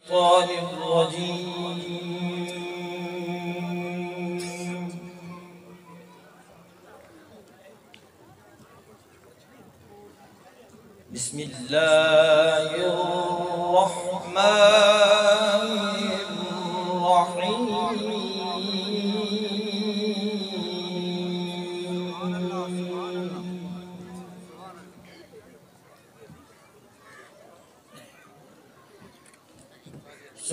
الشيطان الرجيم. بسم الله الرحمن الرحيم.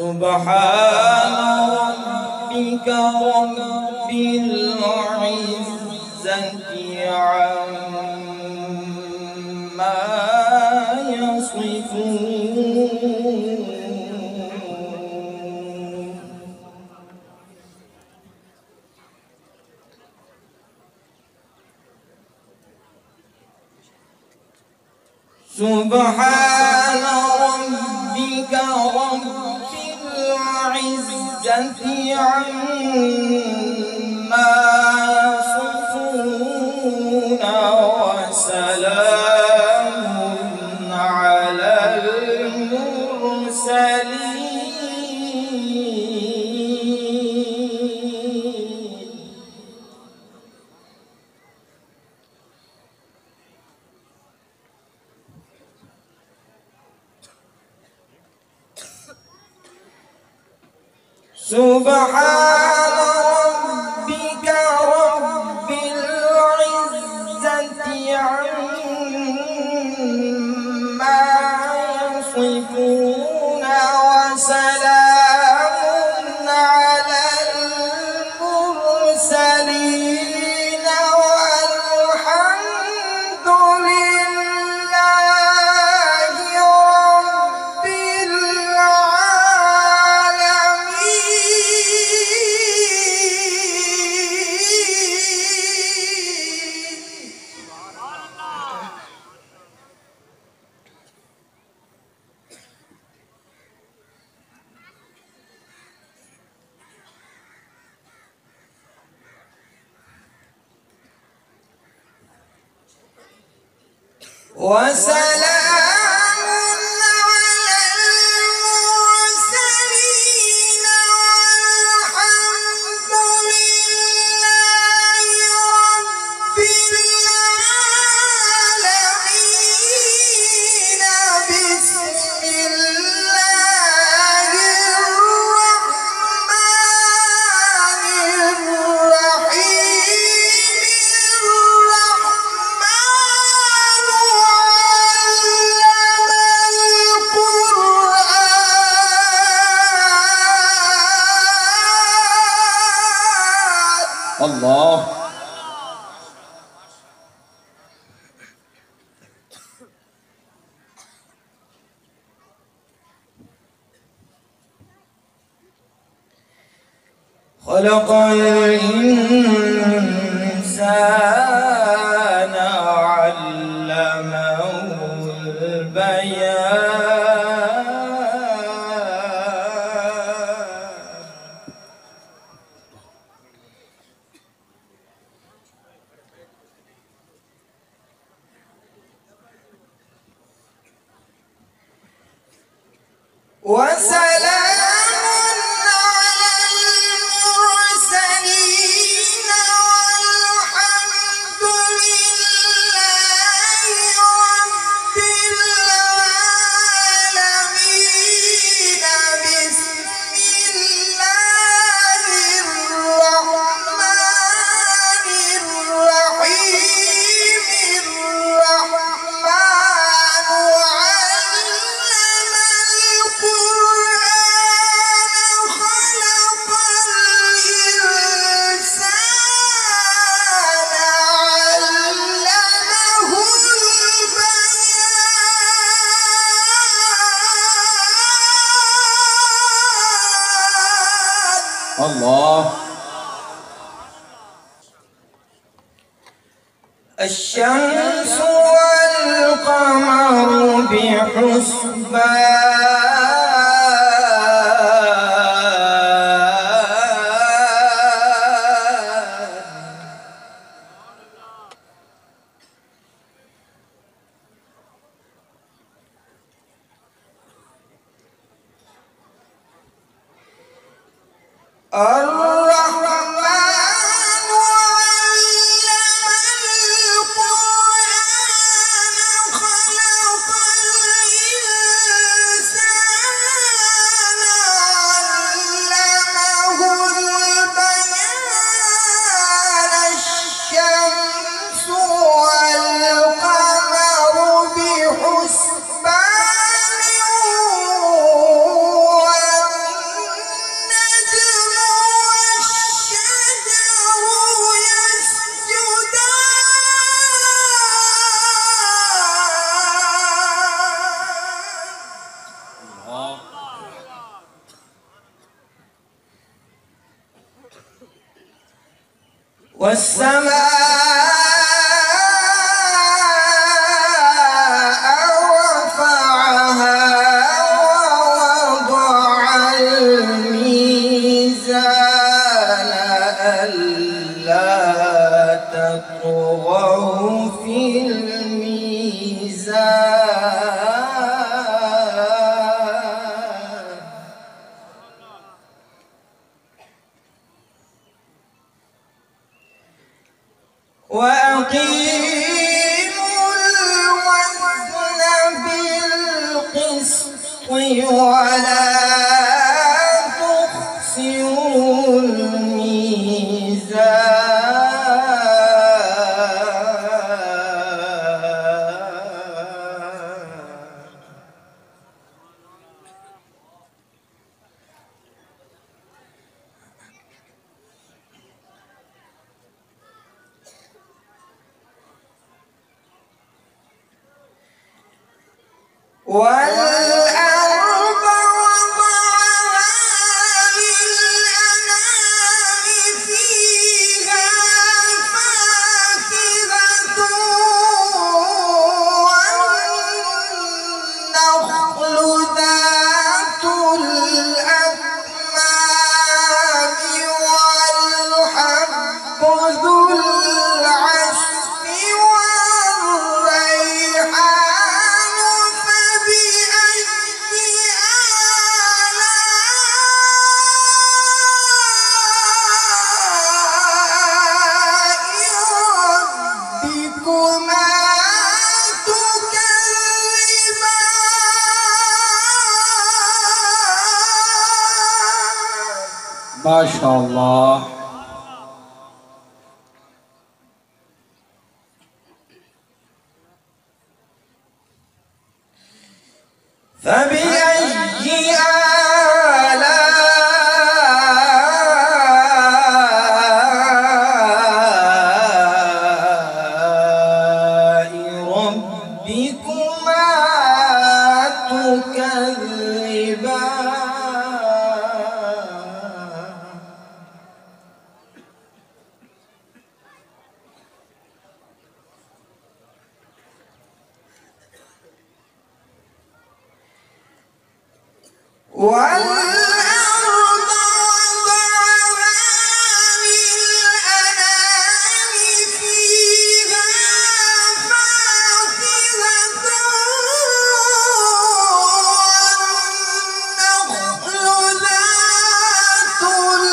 سبحان ربك رب العزة عما يصفون. سبحان ربك رب العزة عما يصفون وسلام على المرسلين. سبحان ربك رب العزة عما يصفون وسلام على المرسلين والحمد لله رب وسلام على المرسلين والحمد لله رب العالمين. بسم الله الرحمن الرحيم. الله. خلق الإنسان علمه البيان. وسلام على المرسلين والحمد لله رب العالمين. بسم الله الرحمن الرحيم. الرحمن علم القرآن خلق الإنسان علمه البيان. الله. الشمس والقمر بحسبان. والسماء رفعها ووضع الميزان ألا تطغوا في الميزان وأقيموا الوزن بالقسط ولا تخسروا الميزان والأرض وضعها للأنام فيها فاكهة والنخل ذات الأكمام والحب ذو العصف والريحان فبأي آلاء ربكما تكذبان؟ ما شاء الله. فبأي آلاء ربكما تكذبان؟ والأرض وضعها للأنام فيها فاكهة والنخل ذات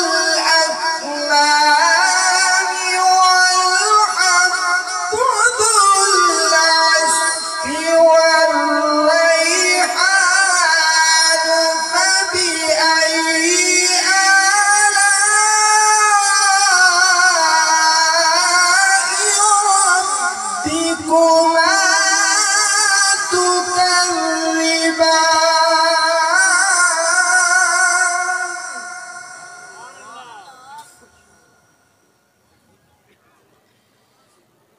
الأكمام والحب ذو العصف والريحان فبأي آلاء ربكما تكذبان؟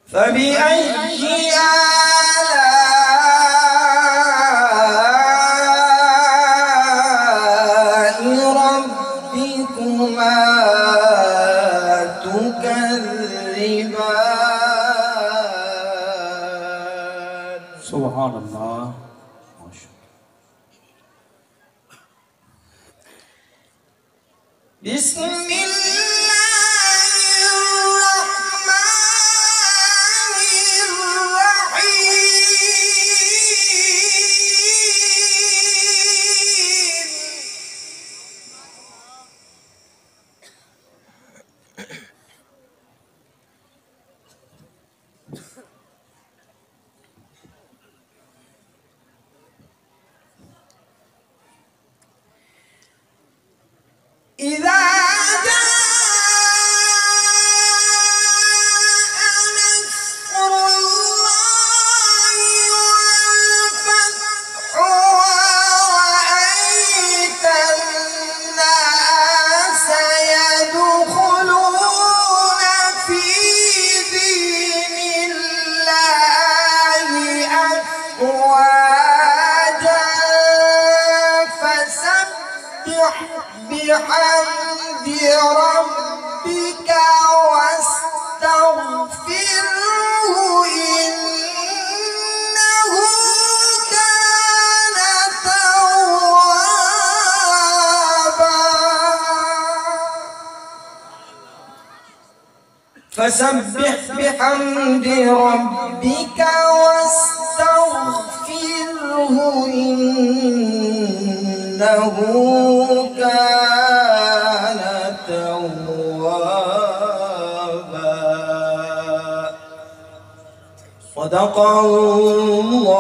فبأي آلاء ربكما تكذبان؟ سبحان الله. ما شاء الله. بسم الله الرحمن الرحيم بحمد ربك واستغفره إنه كان توابا. فسبح بحمد ربك واستغفره إنه كان توابا. صدق الله